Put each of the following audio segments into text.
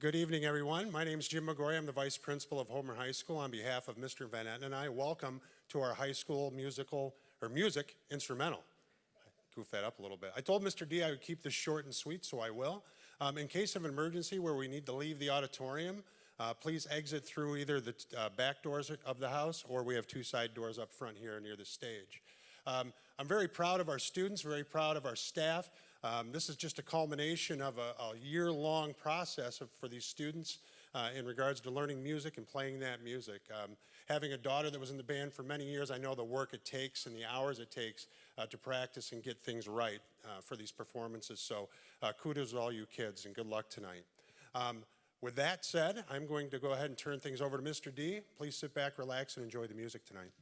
Good evening, everyone. My name is Jim McGrory. I'm the Vice Principal of Homer High School. On behalf of Mr. Van Etten and I, welcome to our high school music instrumental. Goof that up a little bit. I told Mr. D I would keep this short and sweet, so I will. In case of an emergency where we need to leave the auditorium, please exit through either the back doors of the house, or we have two side doors up front here near the stage. I'm very proud of our students, very proud of our staff. This is just a culmination of a year-long process for these students in regards to learning music and playing that music. Having a daughter that was in the band for many years, I know the work it takes and the hours it takes to practice and get things right for these performances. So kudos to all you kids and good luck tonight. With that said, I'm going to go ahead and turn things over to Mr. D. Please sit back, relax, and enjoy the music tonight.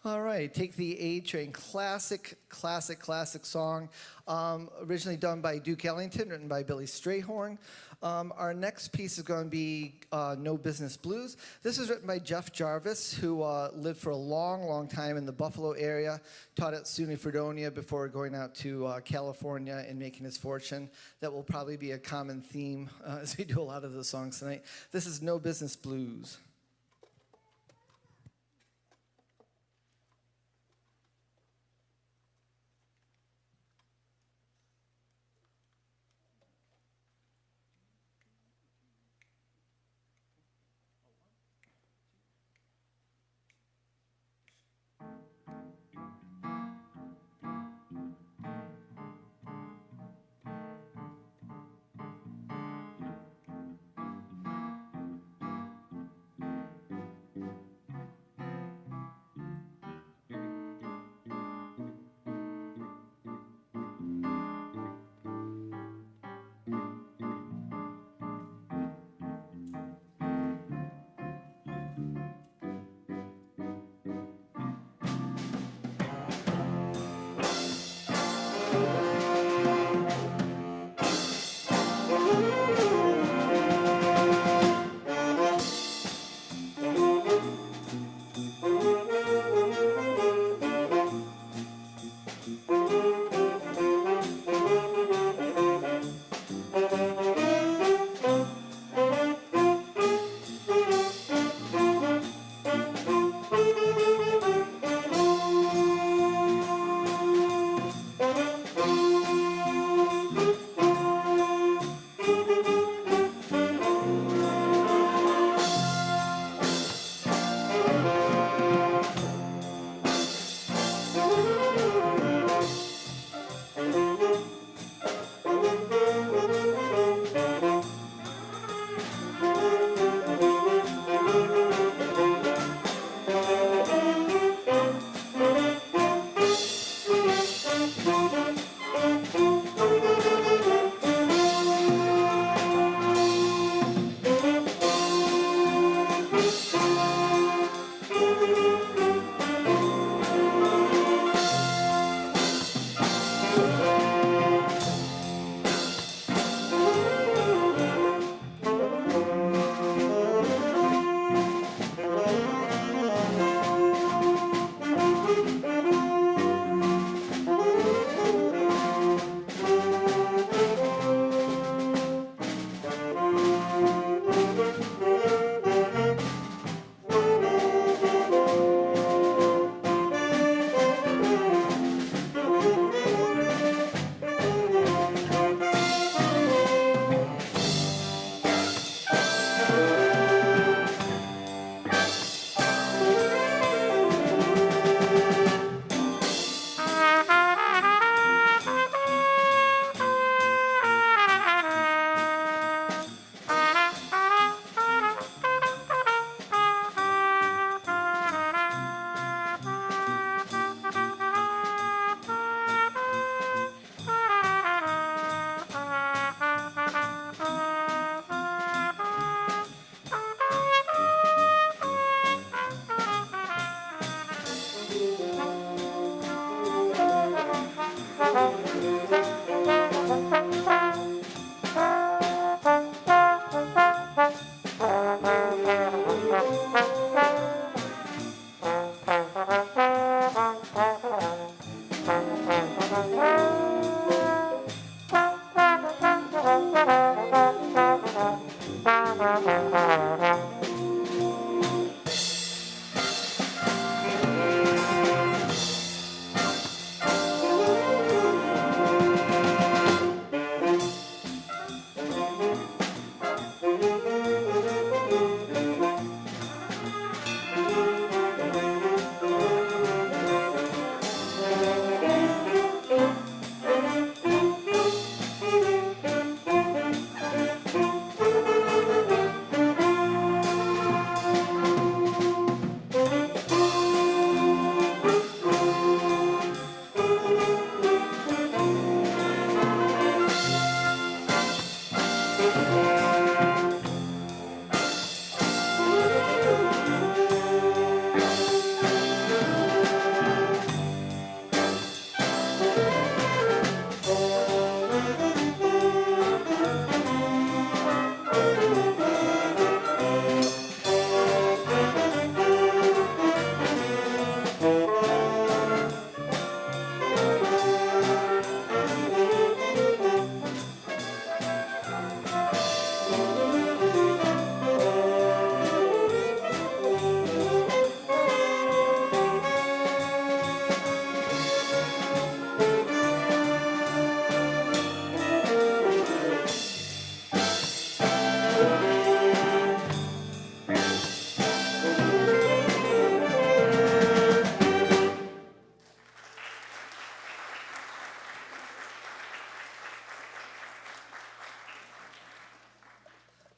All right, Take the A Train, classic song, originally done by Duke Ellington, written by Billy Strayhorn. Our next piece is going to be No Business Blues. This is written by Jeff Jarvis, who lived for a long time in the Buffalo area, taught at SUNY Fredonia before going out to California and making his fortune. That will probably be a common theme as we do a lot of the songs tonight. This is No Business Blues.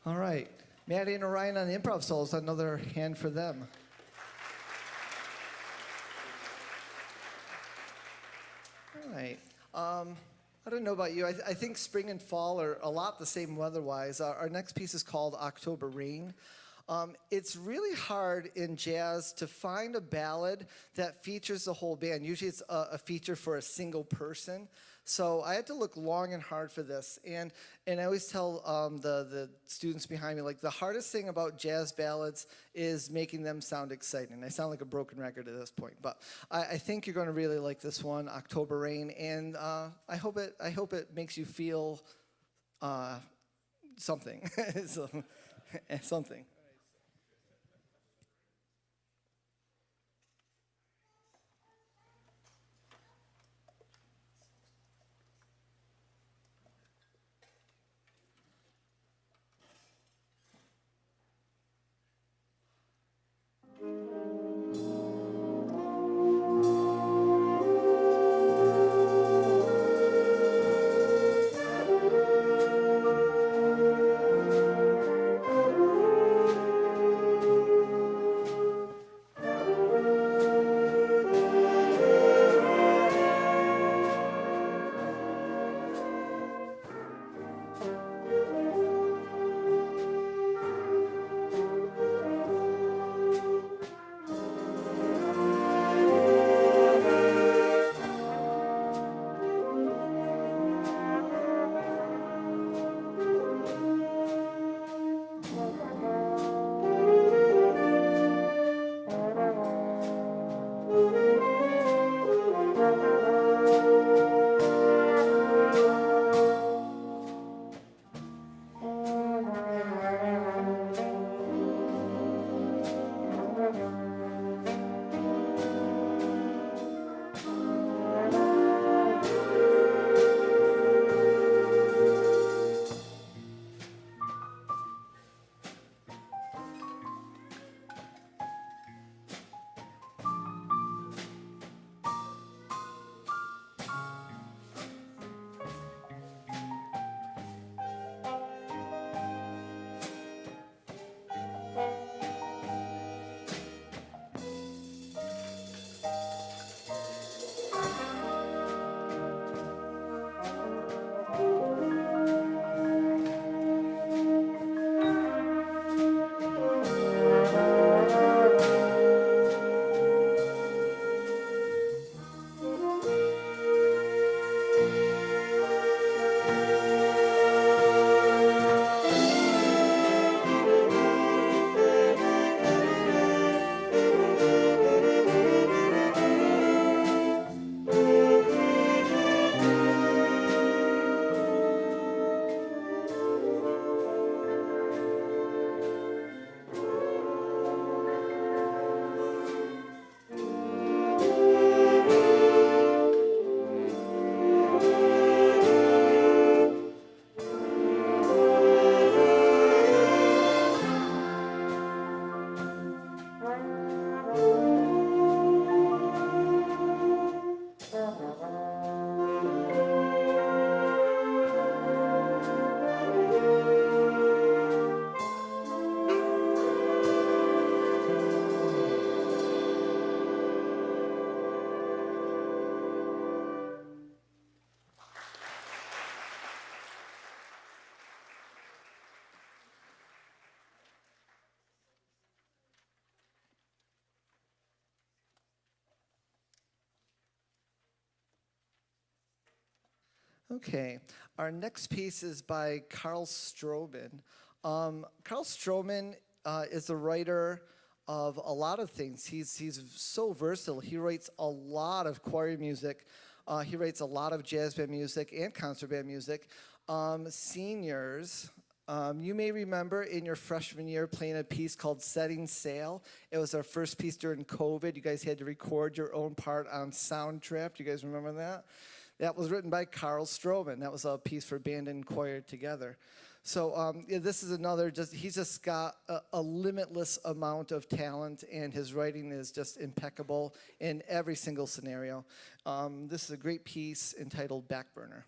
All right. Maddie and Orion on the improv solos, another hand for them. All right. I don't know about you. I think spring and fall are a lot the same weather-wise. Our next piece is called October Rain. It's really hard in jazz to find a ballad that features the whole band. Usually it's a feature for a single person. So I had to look long and hard for this. And I always tell the students behind me, like, the hardest thing about jazz ballads is making them sound exciting. I sound like a broken record at this point. But I think you're going to really like this one, October Rain. And I hope it makes you feel something. Something. Okay, our next piece is by Carl Stroman. Carl Stroman is a writer of a lot of things. He's so versatile. He writes a lot of choir music. He writes a lot of jazz band music and concert band music. Seniors, you may remember in your freshman year playing a piece called Setting Sail. It was our first piece during COVID. You guys had to record your own part on Soundtrap. Do you guys remember that? That was written by Carl Stroman. That was a piece for band and choir together. So yeah, this is another, he's just got a limitless amount of talent, and his writing is just impeccable in every single scenario. This is a great piece entitled Backburner.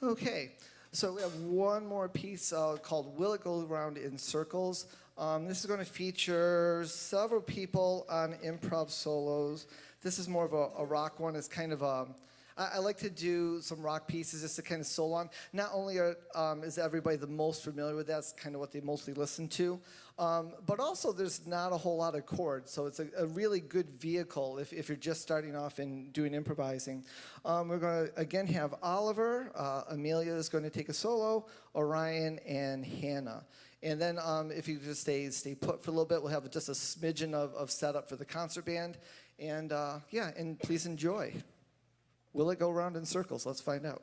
Okay, so we have one more piece called Will It Go Around in Circles. This is going to feature several people on improv solos. This is more of a rock one. It's kind of a, I like to do some rock pieces just to kind of solo on. Not only is everybody the most familiar with that, it's kind of what they mostly listen to, but also there's not a whole lot of chords, so it's a really good vehicle if you're just starting off and doing improvising. We're going to, again, have Oliver, Amelia is going to take a solo, Orion, and Hannah. And then if you just stay put for a little bit, we'll have just a smidgen of setup for the concert band. And yeah, and please enjoy. Will it go round in circles? Let's find out.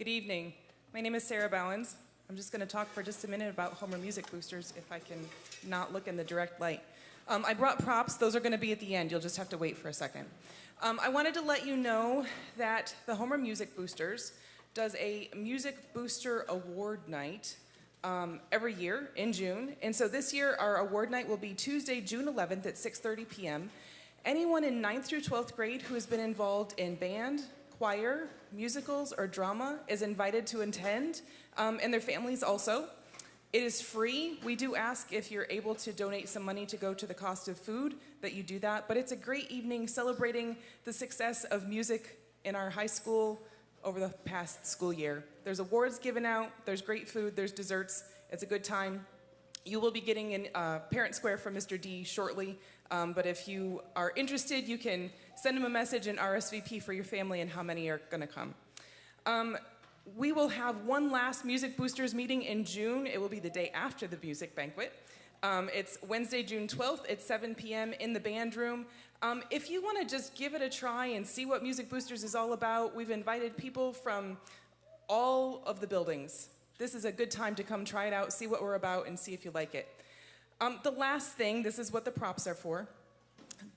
Good evening. My name is Sarah Bowens. I'm just going to talk for just a minute about Homer Music Boosters, if I can not look in the direct light. I brought props. Those are going to be at the end. You'll just have to wait for a second. I wanted to let you know that the Homer Music Boosters does a Music Booster Award Night every year in June. And so this year, our award night will be Tuesday, June 11th at 6:30 p.m. Anyone in 9th through 12th grade who has been involved in band, choir, musicals, or drama is invited to attend, and their families also. It is free. We do ask if you're able to donate some money to go to the cost of food, that you do that. But it's a great evening celebrating the success of music in our high school over the past school year. There's awards given out, there's great food, there's desserts. It's a good time. You will be getting a parent square from Mr. D shortly, but if you are interested, you can send him a message and RSVP for your family and how many are going to come. We will have one last Music Boosters meeting in June. It will be the day after the music banquet. It's Wednesday, June 12th at 7 p.m. in the band room. If you want to just give it a try and see what Music Boosters is all about, we've invited people from all of the buildings. This is a good time to come try it out, see what we're about, and see if you like it. The last thing, this is what the props are for.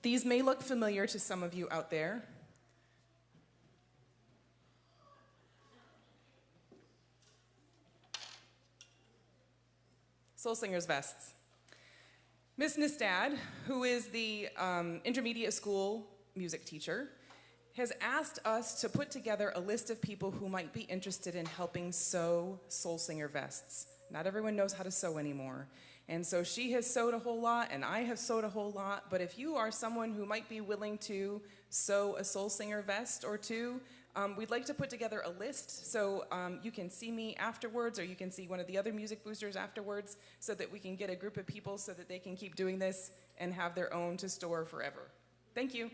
These may look familiar to some of you out there. Soul Singers vests. Miss Nistad, who is the intermediate school music teacher, has asked us to put together a list of people who might be interested in helping sew Soul Singer vests. Not everyone knows how to sew anymore. And so she has sewed a whole lot, and I have sewed a whole lot. But if you are someone who might be willing to sew a Soul Singer vest or two, we'd like to put together a list so you can see me afterwards, or you can see one of the other Music Boosters afterwards, so that we can get a group of people so that they can keep doing this and have their own to store forever. Thank you.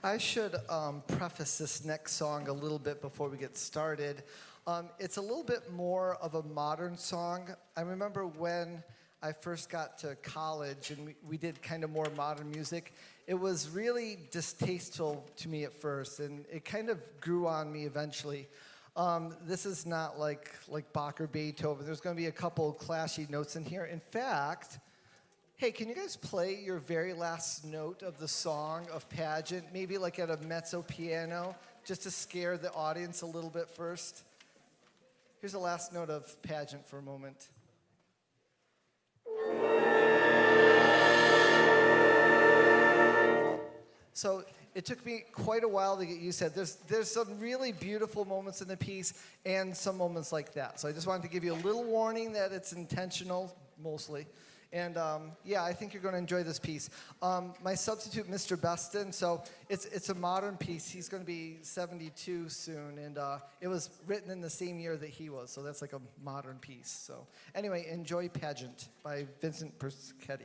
I should preface this next song a little bit before we get started. It's a little bit more of a modern song. I remember when I first got to college and we did kind of more modern music. It was really distasteful to me at first, and it kind of grew on me eventually. This is not like Bach or Beethoven. There's going to be a couple clashy notes in here. In fact, hey, can you guys play your very last note of the song of Pageant, maybe like at a mezzo piano, just to scare the audience a little bit first? Here's the last note of Pageant for a moment. So it took me quite a while to get used to it. There's some really beautiful moments in the piece and some moments like that. So I just wanted to give you a little warning that it's intentional, mostly. And yeah, I think you're going to enjoy this piece. My substitute, Mr. Beston, so it's a modern piece. He's going to be 72 soon, and it was written in the same year that he was, so that's like a modern piece. So anyway, enjoy Pageant by Vincent Persichetti.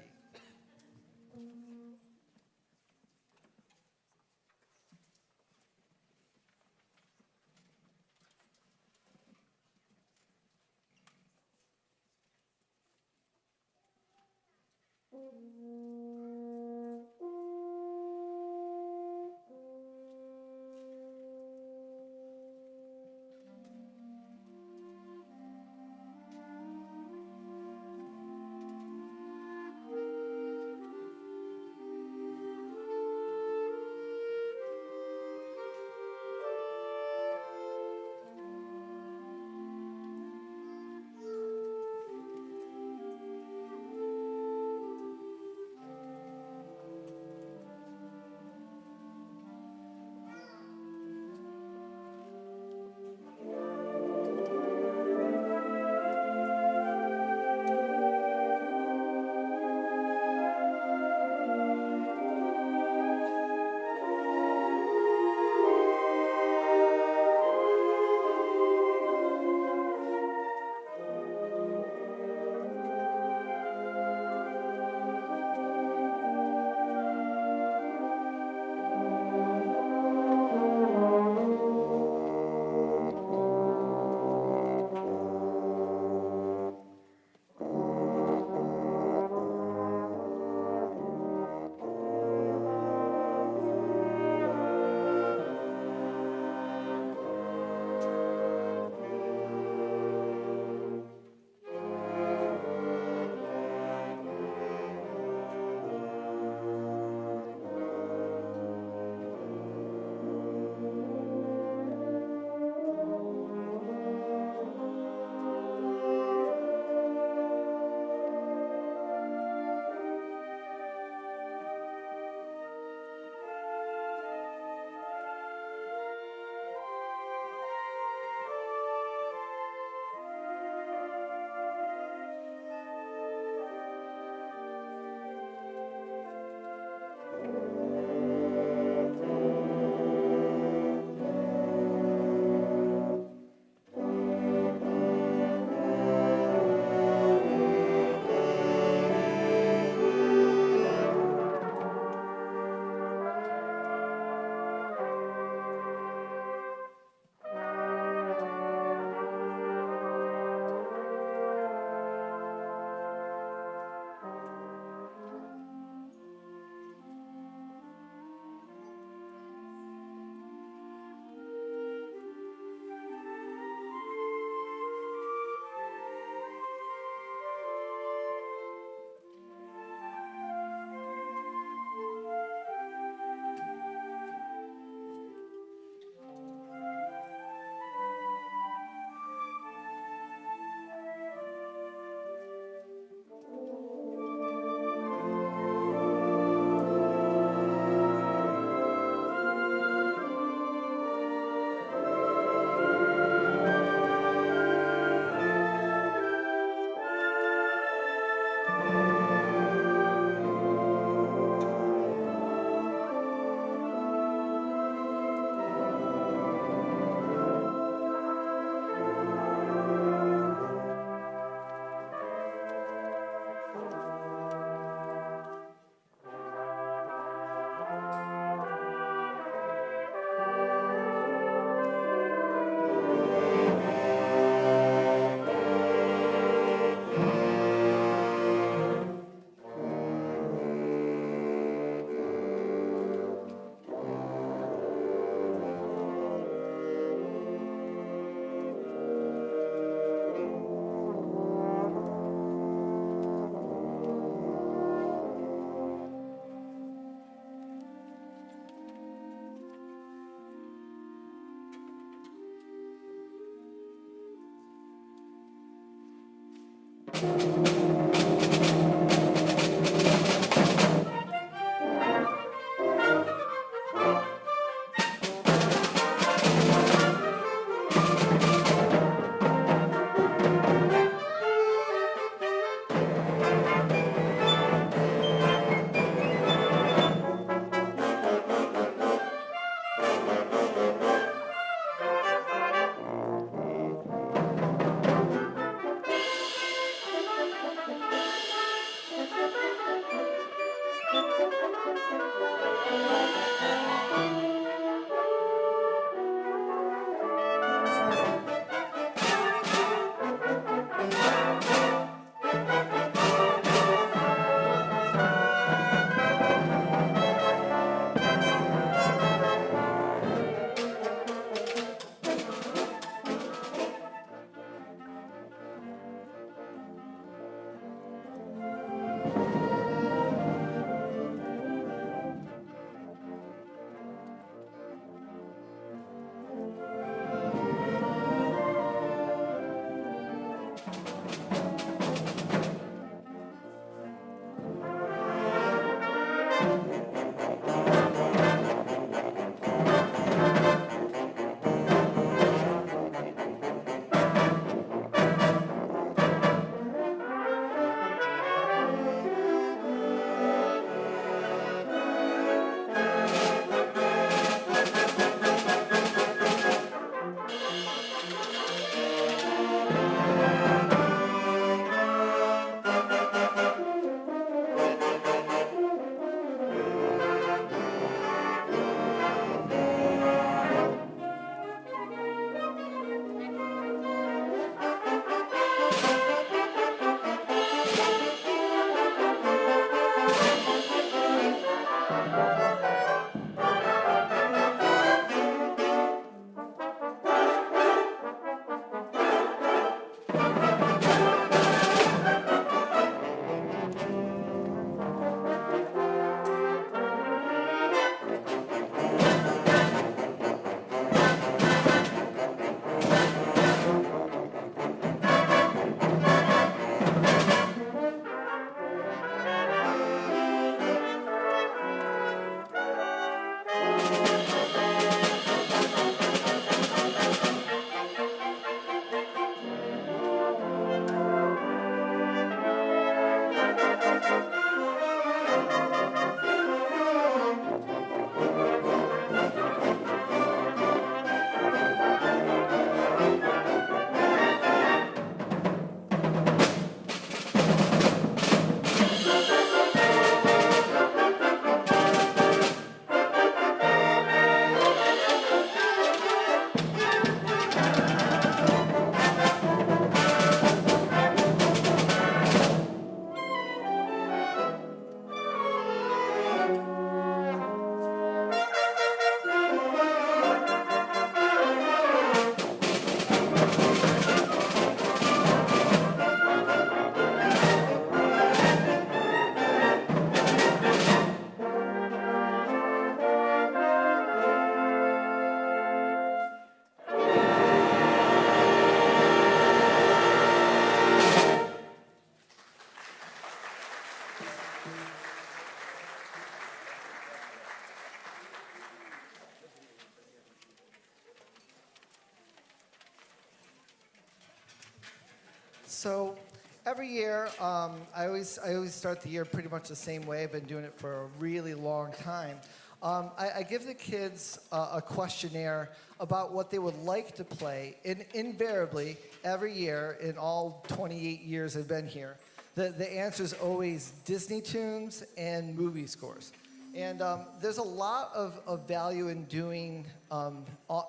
So every year, I always start the year pretty much the same way. I've been doing it for a really long time. I give the kids a questionnaire about what they would like to play, and invariably, every year in all 28 years I've been here, the answer is always Disney tunes and movie scores. And there's a lot of value in doing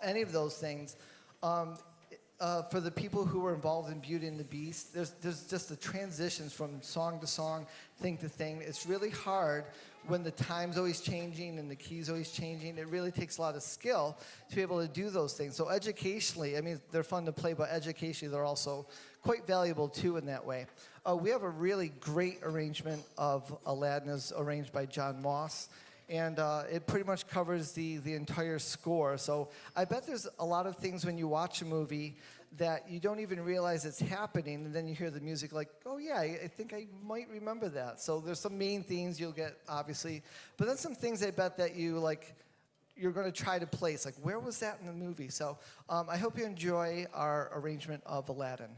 any of those things. For the people who were involved in Beauty and the Beast, there's just the transitions from song to song, thing to thing. It's really hard when the time's always changing and the key's always changing. It really takes a lot of skill to be able to do those things. So educationally, I mean, they're fun to play, but educationally, they're also quite valuable too in that way. We have a really great arrangement of Aladdin, is arranged by John Moss. and it pretty much covers the entire score. So I bet there's a lot of things when you watch a movie that you don't even realize it's happening, and then you hear the music like, oh yeah, I think I might remember that. So there's some main themes you'll get, obviously, but then some things I bet that you like, you're going to try to place, like where was that in the movie? So I hope you enjoy our arrangement of Aladdin.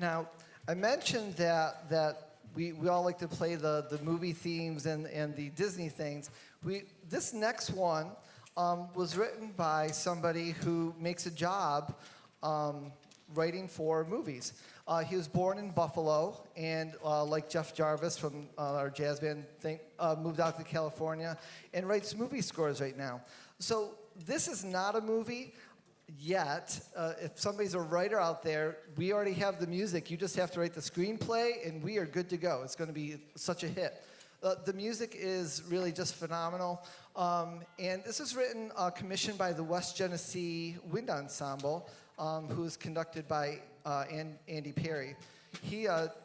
Now, I mentioned that we all like to play the movie themes and the Disney things. This next one was written by somebody who makes a job writing for movies. He was born in Buffalo, and like Jeff Jarvis from our jazz band thing, moved out to California and writes movie scores right now. So this is not a movie yet. If somebody's a writer out there, we already have the music. You just have to write the screenplay, and we are good to go. It's going to be such a hit. The music is really just phenomenal. And this is written, commissioned by the West Genesee Wind Ensemble, who's conducted by Andy Perry.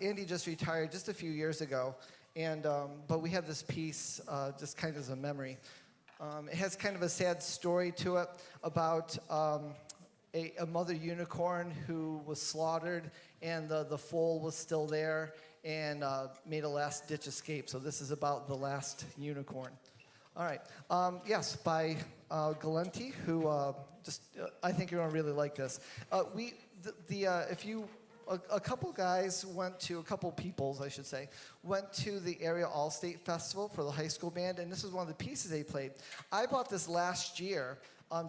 Andy just retired just a few years ago, and but we have this piece just kind of as a memory. It has kind of a sad story to it about a mother unicorn who was slaughtered, and the foal was still there and made a last-ditch escape. So this is about the last unicorn. All right. Yes, by Galenti, who I think you're gonna really like this. A couple guys went to, a couple peoples, I should say, went to the area All-State Festival for the high school band, and this was one of the pieces they played. I bought this last year,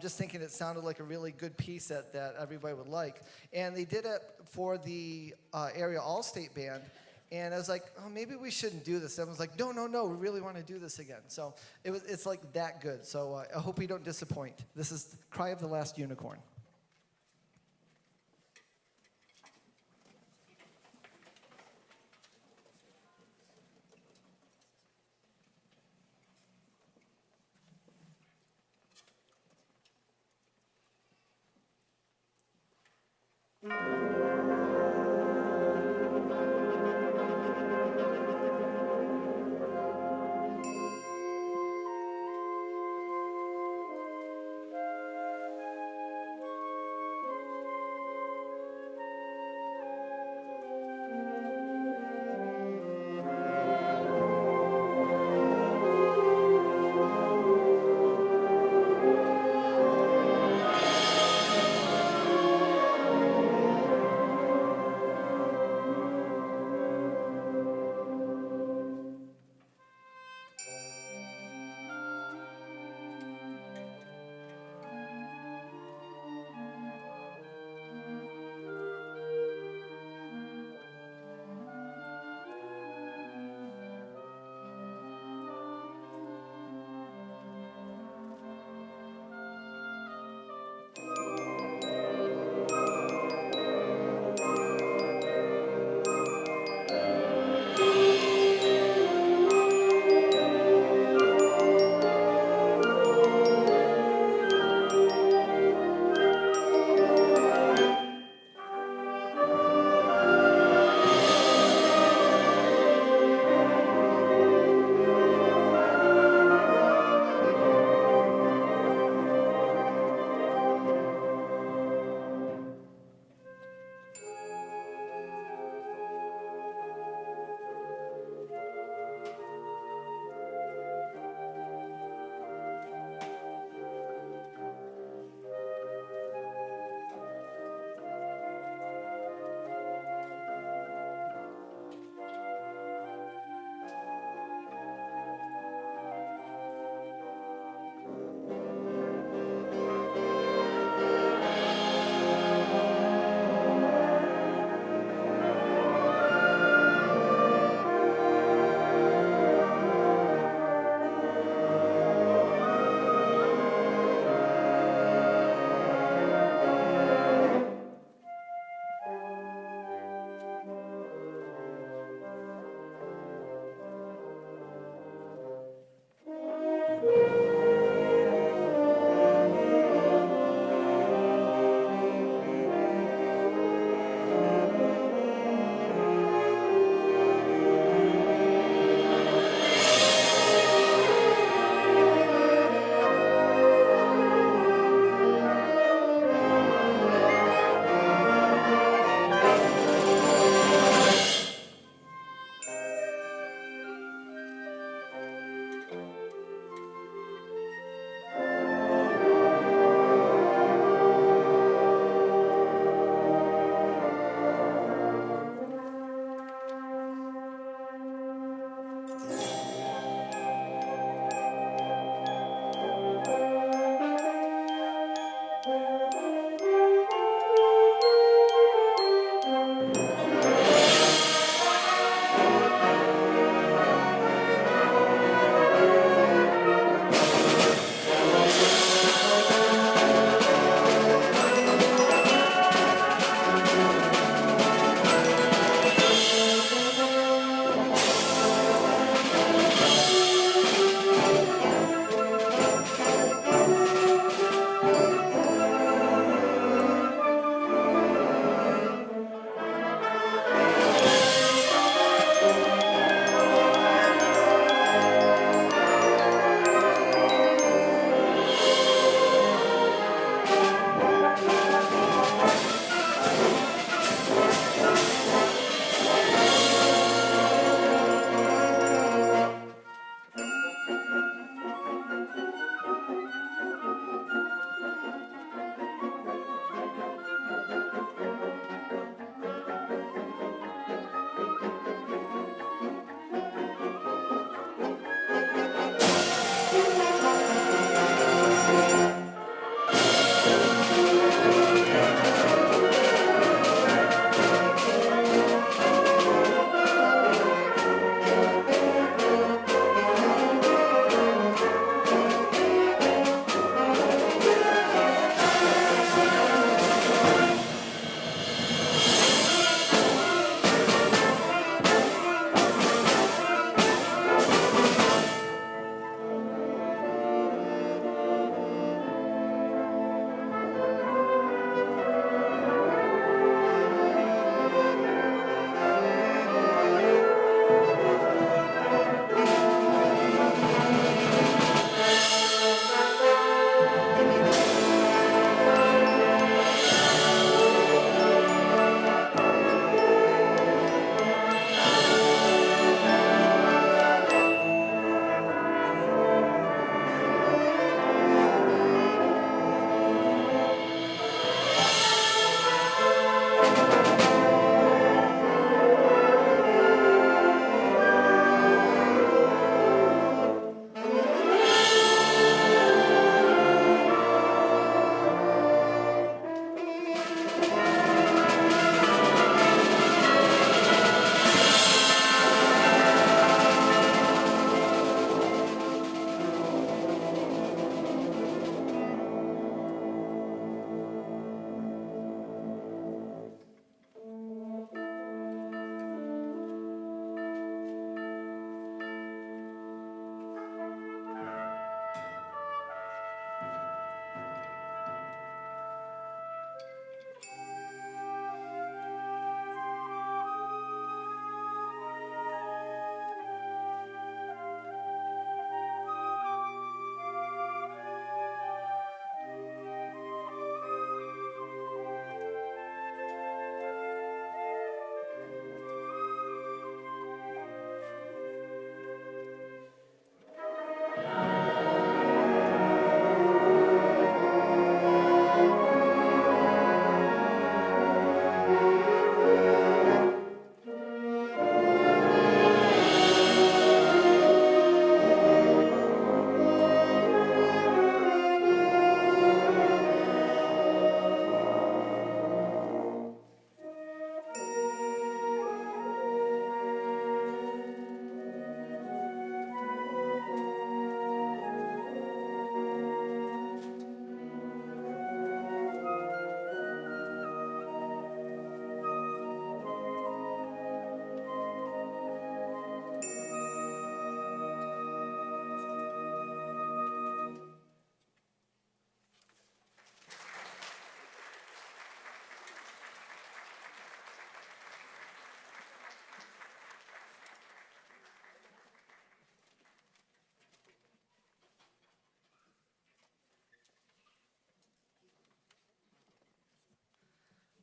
just thinking it sounded like a really good piece that everybody would like. And they did it for the area All-State band, and I was like, oh, maybe we shouldn't do this. Everyone's like, no, we really want to do this again. So it's like that good. So I hope we don't disappoint. This is Cry of the Last Unicorn.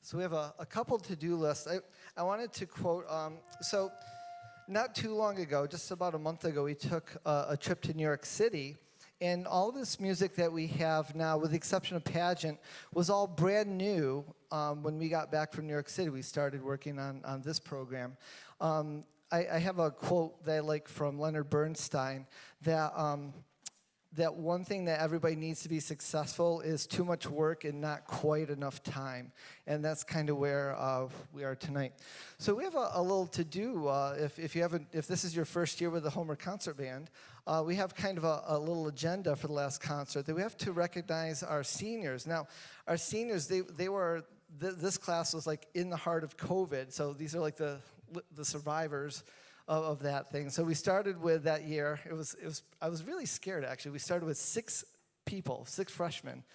So we have a couple to-do lists. I wanted to quote, so not too long ago, just about a month ago, we took a trip to New York City. And all this music that we have now, with the exception of Pageant, was all brand new when we got back from New York City. We started working on this program. I have a quote that I like from Leonard Bernstein that that one thing that everybody needs to be successful is too much work and not quite enough time. And that's kind of where we are tonight. So we have a little to-do. If this is your first year with the Homer Concert Band, we have kind of a little agenda for the last concert that we have to recognize our seniors. Now, our seniors, this class was like in the heart of COVID. So these are like the survivors of that thing. So we started with that year. I was really scared, actually. We started with 6 people, 6 freshmen,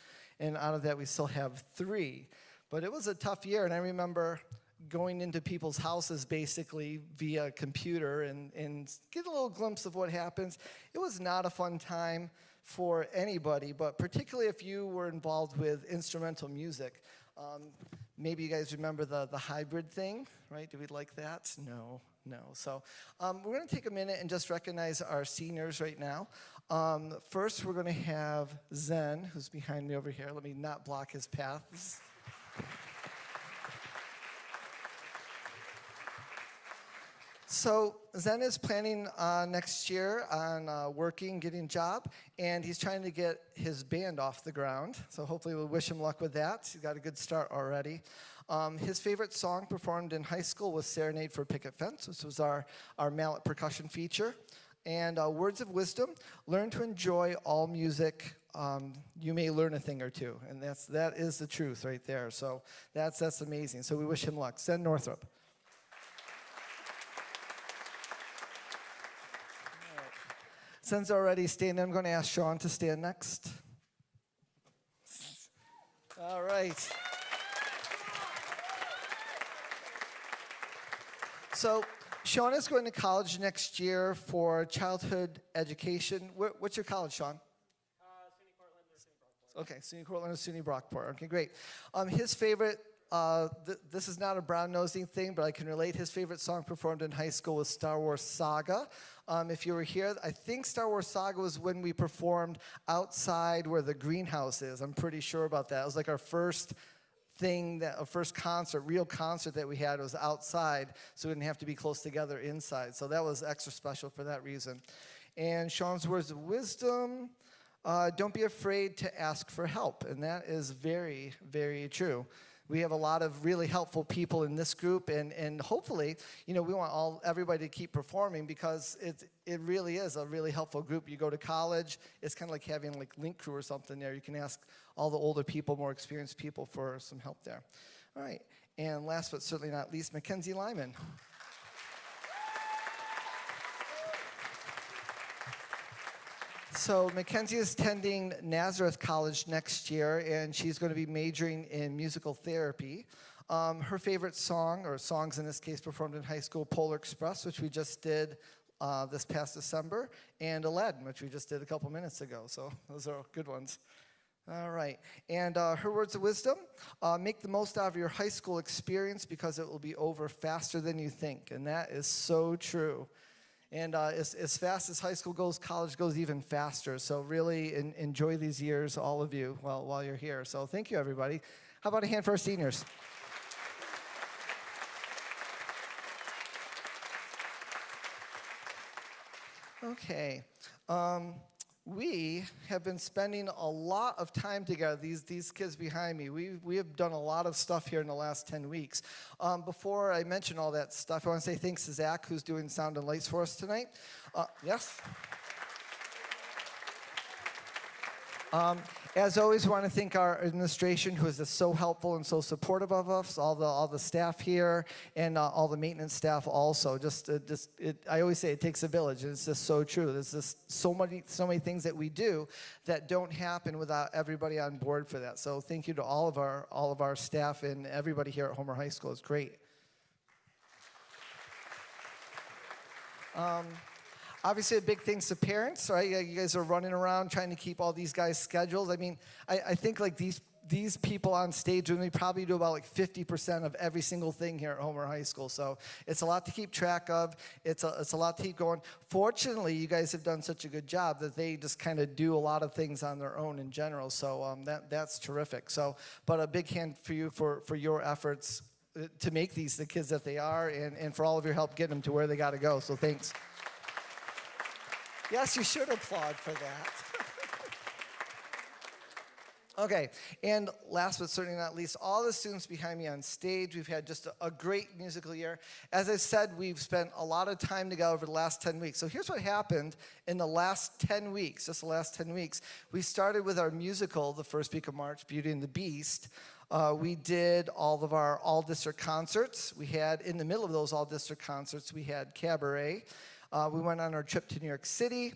and out of that we still have 3. But it was a tough year, and I remember going into people's houses basically via computer and get a little glimpse of what happens. It was not a fun time for anybody, but particularly if you were involved with instrumental music. Maybe you guys remember the hybrid thing, right? Do we like that? No. So we're going to take a minute and just recognize our seniors right now. First, we're going to have Zen, who's behind me over here. Let me not block his path. So Zen is planning next year on working, getting a job, and he's trying to get his band off the ground. So hopefully we'll wish him luck with that. He's got a good start already. His favorite song performed in high school was Serenade for a Picket Fence, which was our mallet percussion feature. And words of wisdom: learn to enjoy all music. You may learn a thing or two, and that is the truth right there. So that's amazing. So we wish him luck. Zen Northrop. Zen's already standing. I'm going to ask Sean to stand next. All right. So Sean is going to college next year for childhood education. What's your college, Sean? SUNY Cortland or SUNY Brockport. Okay, SUNY Cortland or SUNY Brockport. Okay, great. His favorite, this is not a brown-nosing thing, but I can relate. His favorite song performed in high school was Star Wars Saga. If you were here, I think Star Wars Saga was when we performed outside where the greenhouse is. I'm pretty sure about that. It was like our first concert, real concert that we had was outside, so we didn't have to be close together inside. So that was extra special for that reason. And Sean's words of wisdom: don't be afraid to ask for help. And that is very, very true. We have a lot of really helpful people in this group, and hopefully, we want everybody to keep performing, because it really is a really helpful group. You go to college, it's kind of like having like Link Crew or something there. You can ask all the older people, more experienced people for some help there. All right, and last but certainly not least, Mackenzie Lyman. So Mackenzie is attending Nazareth College next year, and she's going to be majoring in musical therapy. Her favorite song, or songs in this case, performed in high school: Polar Express, which we just did this past December, and Aladdin, which we just did a couple minutes ago. So those are good ones. All right. And her words of wisdom: make the most out of your high school experience, because it will be over faster than you think. And that is so true. And as fast as high school goes, college goes even faster. So really enjoy these years, all of you, while you're here. So thank you, everybody. How about a hand for our seniors? Okay. We have been spending a lot of time together, these kids behind me. We have done a lot of stuff here in the last 10 weeks. Before I mention all that stuff, I want to say thanks to Zach, who's doing sound and lights for us tonight. Yes? As always, we want to thank our administration, who is just so helpful and so supportive of us, all the staff here, and all the maintenance staff also. I always say it takes a village, and it's just so true. There's just so many things that we do that don't happen without everybody on board for that. So thank you to all of our staff and everybody here at Homer High School. It's great. Obviously, a big thanks to parents, right? You guys are running around trying to keep all these guys' schedules. I mean, I think like these these people on stage with me probably do about like 50% of every single thing here at Homer High School. So it's a lot to keep track of. It's a lot to keep going. Fortunately, you guys have done such a good job that they just kind of do a lot of things on their own in general. So that's terrific. So, but a big hand for you for your efforts to make these the kids that they are, and for all of your help getting them to where they got to go. So thanks. Yes, you should applaud for that. Okay, and last but certainly not least, all the students behind me on stage, we've had just a great musical year. As I said, we've spent a lot of time together over the last 10 weeks. So here's what happened in the last 10 weeks, just the last 10 weeks. We started with our musical the first week of March, Beauty and the Beast. We did all of our all-district concerts. We had, in the middle of those all-district concerts, we had cabaret. We went on our trip to New York City.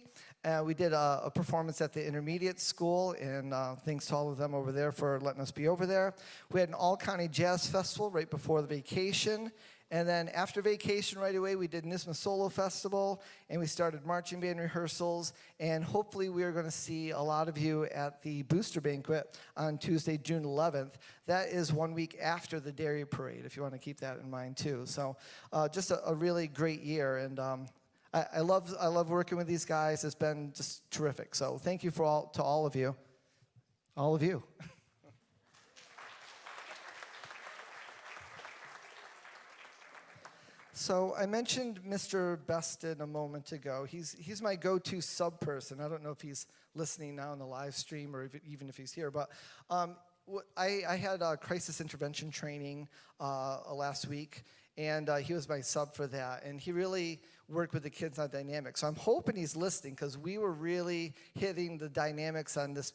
We did a performance at the intermediate school, and thanks to all of them over there for letting us be over there. We had an all-county jazz festival right before the vacation. And then after vacation right away, we did NISMA Solo Festival, and we started marching band rehearsals. And hopefully we are going to see a lot of you at the Booster Banquet on Tuesday, June 11th. That is 1 week after the Dairy Parade, if you want to keep that in mind too. So just a really great year. And I love working with these guys. It's been just terrific. So thank you to all of you. All of you. So I mentioned Mr. Beston a moment ago. He's my go-to sub person. I don't know if he's listening now on the live stream or even if he's here, but I had a crisis intervention training last week, and he was my sub for that, and he really worked with the kids on dynamics. So I'm hoping he's listening, because we were really hitting the dynamics on this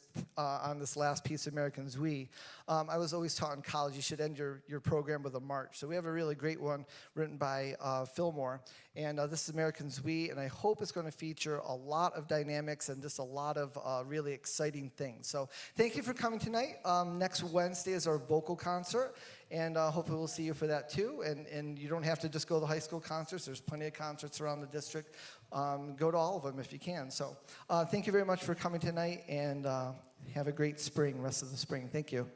last piece of Americans We. I was always taught in college you should end your program with a march. So we have a really great one written by Fillmore, and this is Americans We, and I hope it's going to feature a lot of dynamics and just a lot of really exciting things. So thank you for coming tonight. Next Wednesday is our vocal concert, and hopefully we'll see you for that too. And you don't have to just go to the high school concerts. There's plenty of concerts around the district. Go to all of them if you can. So thank you very much for coming tonight, and have a great spring, rest of the spring. Thank you.